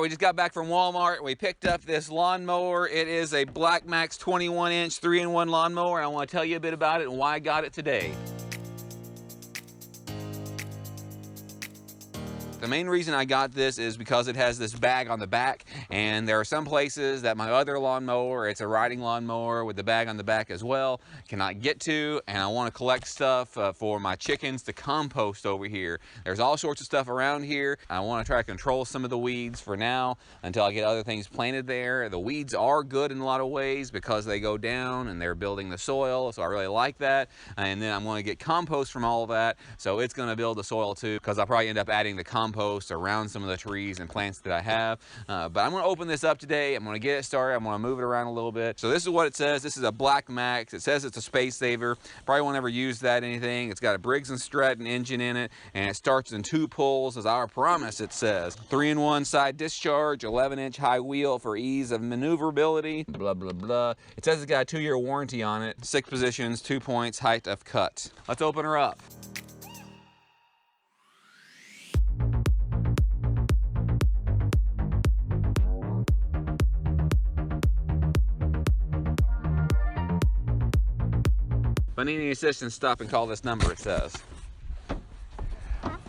We just got back from Walmart. We picked up this lawnmower. It is a Black Max 21-inch 3-in-1 lawnmower. I want to tell you a bit about it and why I got it today. The main reason I got this is because it has this bag on the back, and there are some places that my other lawnmower, it's a riding lawnmower with the bag on the back as well, cannot get to, and I want to collect stuff for my chickens to compost over here. There's all sorts of stuff around here. I want to try to control some of the weeds for now until I get other things planted there. The weeds are good in a lot of ways because they go down and they're building the soil, so I really like that. And then I'm going to get compost from all of that, so it's going to build the soil too, because I'll probably end up adding the compost around some of the trees and plants that I have. But I'm going to open this up today. I'm going to get it started. I'm going to move it around a little bit. So this is what it says. This is a Black Max. It says it's a space saver. Probably won't ever use that anything. It's got a Briggs & Stratton engine in it, and it starts in 2 pulls as our promise, it says. 3-in-1 side discharge, 11-inch high wheel for ease of maneuverability, blah, blah, blah. It says it's got a 2-year warranty on it. 6 positions, 2 points, height of cut. Let's open her up. If I need any assistance, stop and call this number, it says.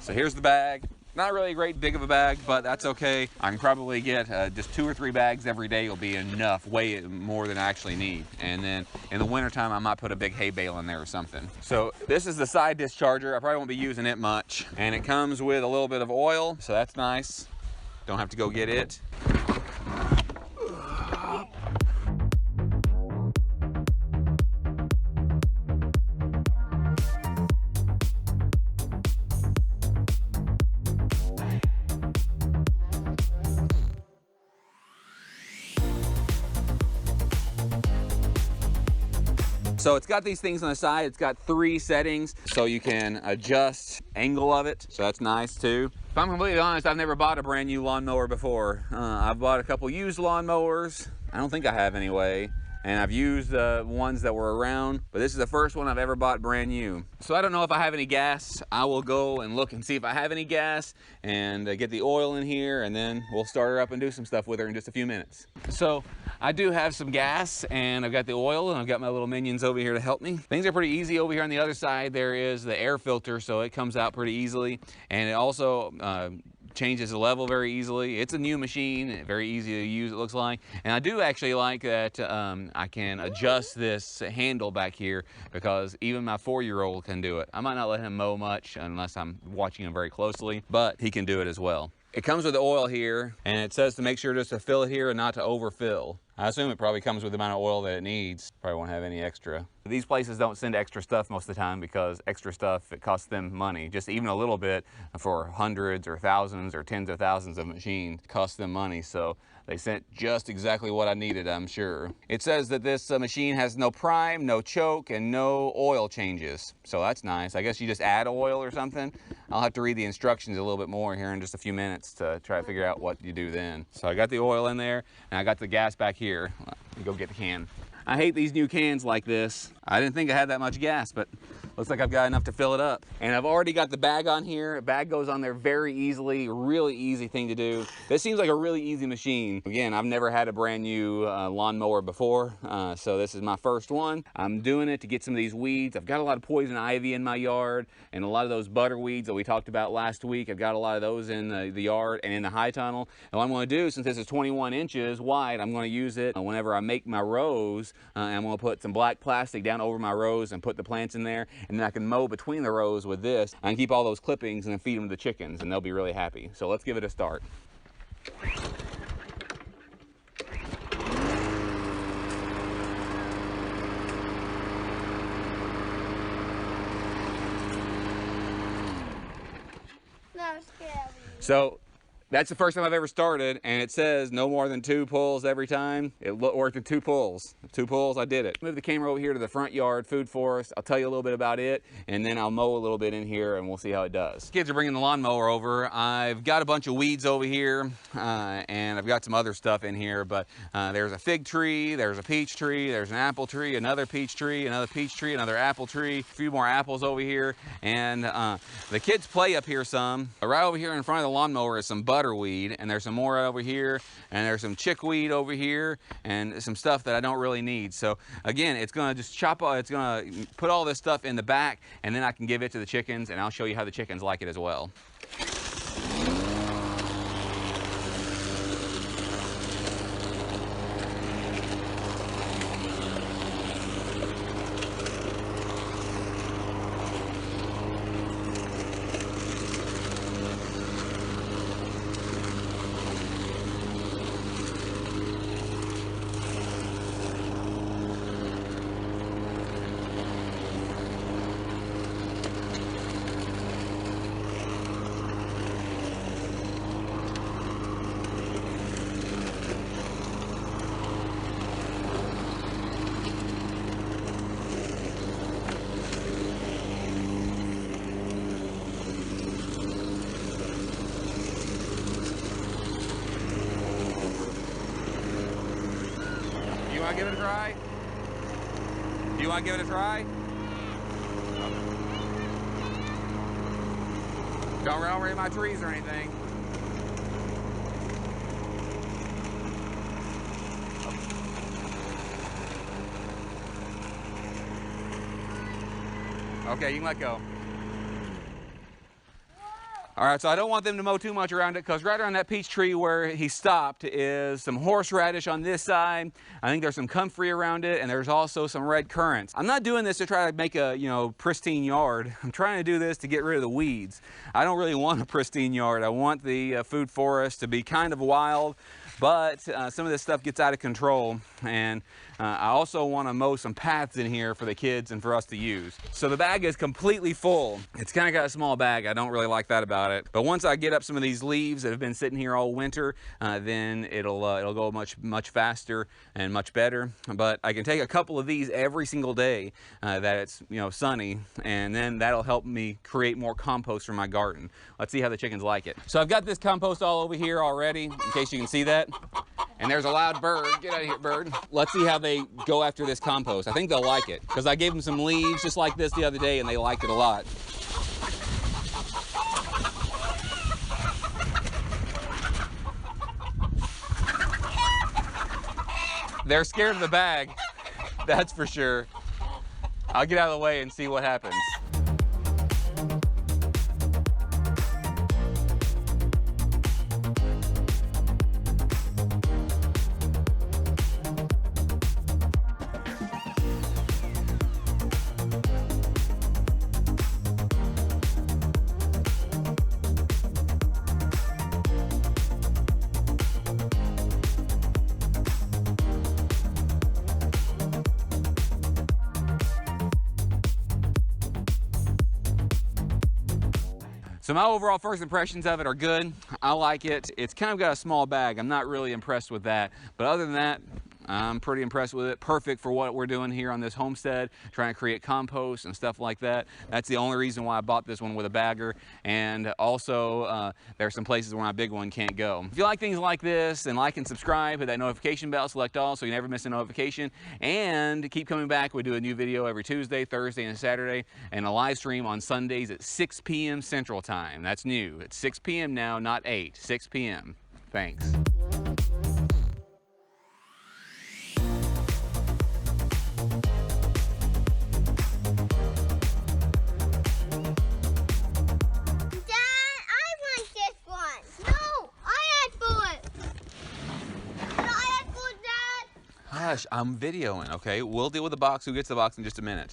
So here's the bag. Not really a great big of a bag, but that's okay. I can probably get just 2 or 3 bags every day will be enough, way more than I actually need. And then in the wintertime, I might put a big hay bale in there or something. So this is the side discharger. I probably won't be using it much. And it comes with a little bit of oil, so that's nice. Don't have to go get it. So it's got these things on the side. It's got 3 settings, so you can adjust angle of it. So that's nice too. If I'm completely honest, I've never bought a brand new lawnmower before. I've bought a couple used lawnmowers. I don't think I have anyway. And I've used ones that were around, but this is the first one I've ever bought brand new. So I don't know if I have any gas. I will go and look and see if I have any gas and get the oil in here, and then we'll start her up and do some stuff with her in just a few minutes. So I do have some gas, and I've got the oil, and I've got my little minions over here to help me. Things are pretty easy over here on the other side. There is the air filter, so it comes out pretty easily, and it also changes the level very easily. It's a new machine, very easy to use, it looks like. And I do actually like that I can adjust this handle back here, because even my 4-year-old can do it. I might not let him mow much unless I'm watching him very closely, but he can do it as well. It comes with the oil here, and it says to make sure just to fill it here and not to overfill. I assume it probably comes with the amount of oil that it needs. Probably won't have any extra. These places don't send extra stuff most of the time, because extra stuff, it costs them money. Just even a little bit for hundreds or thousands or tens of thousands of machines costs them money. So they sent just exactly what I needed, I'm sure. It says that this machine has no prime, no choke, and no oil changes. So that's nice. I guess you just add oil or something. I'll have to read the instructions a little bit more here in just a few minutes to try to figure out what you do then. So I got the oil in there, and I got the gas back here. Let me go get the can. I hate these new cans like this. I didn't think I had that much gas, but looks like I've got enough to fill it up. And I've already got the bag on here. The bag goes on there very easily, really easy thing to do. This seems like a really easy machine. Again, I've never had a brand new lawnmower before, so this is my first one. I'm doing it to get some of these weeds. I've got a lot of poison ivy in my yard, and a lot of those butter weeds that we talked about last week. I've got a lot of those in the yard and in the high tunnel. And what I'm going to do, since this is 21 inches wide, I'm going to use it whenever I make my rows. I'm going to put some black plastic down over my rows and put the plants in there, and then I can mow between the rows with this. I can keep all those clippings and then feed them to the chickens, and they'll be really happy. So let's give it a start. So that's the first time I've ever started, and it says no more than 2 pulls every time. It worked in 2 pulls. 2 pulls, I did it. Move the camera over here to the front yard food forest. I'll tell you a little bit about it, and then I'll mow a little bit in here, and we'll see how it does. Kids are bringing the lawnmower over. I've got a bunch of weeds over here, and I've got some other stuff in here, but there's a fig tree, there's a peach tree, there's an apple tree, another peach tree, another peach tree, another apple tree, a few more apples over here, and the kids play up here some. Right over here in front of the lawnmower is some butter butterweed, and there's some more over here, and there's some chickweed over here, and some stuff that I don't really need. So again, it's gonna just it's gonna put all this stuff in the back, and then I can give it to the chickens, and I'll show you how the chickens like it as well. You want to give it a try? Do you want to give it a try? Don't run over any of my trees or anything. Okay, you can let go. All right, so I don't want them to mow too much around it, because right around that peach tree where he stopped is some horseradish on this side. I think there's some comfrey around it, and there's also some red currants. I'm not doing this to try to make a, pristine yard. I'm trying to do this to get rid of the weeds. I don't really want a pristine yard. I want the food forest to be kind of wild, but some of this stuff gets out of control, and I also want to mow some paths in here for the kids and for us to use. So the bag is completely full. It's kind of got a small bag. I don't really like that about it. But once I get up some of these leaves that have been sitting here all winter, then it'll go much faster and much better. But I can take a couple of these every single day that it's sunny, and then that'll help me create more compost for my garden. Let's see how the chickens like it. So I've got this compost all over here already, in case you can see that. And there's a loud bird. Get out of here, bird. Let's see how they go after this compost. I think they'll like it, because I gave them some leaves just like this the other day, and they liked it a lot. They're scared of the bag, that's for sure. I'll get out of the way and see what happens. So my overall first impressions of it are good. I like it. It's kind of got a small bag. I'm not really impressed with that. But other than that, I'm pretty impressed with it. Perfect for what we're doing here on this homestead, trying to create compost and stuff like that. That's the only reason why I bought this one with a bagger. And also, there are some places where my big one can't go. If you like things like this, then like and subscribe, hit that notification bell, select all so you never miss a notification. And keep coming back. We do a new video every Tuesday, Thursday, and Saturday, and a live stream on Sundays at 6 p.m. Central Time. That's new. It's 6 p.m. now, not 8. 6 p.m. Thanks. Gosh, I'm videoing, okay? We'll deal with the box. Who gets the box in just a minute.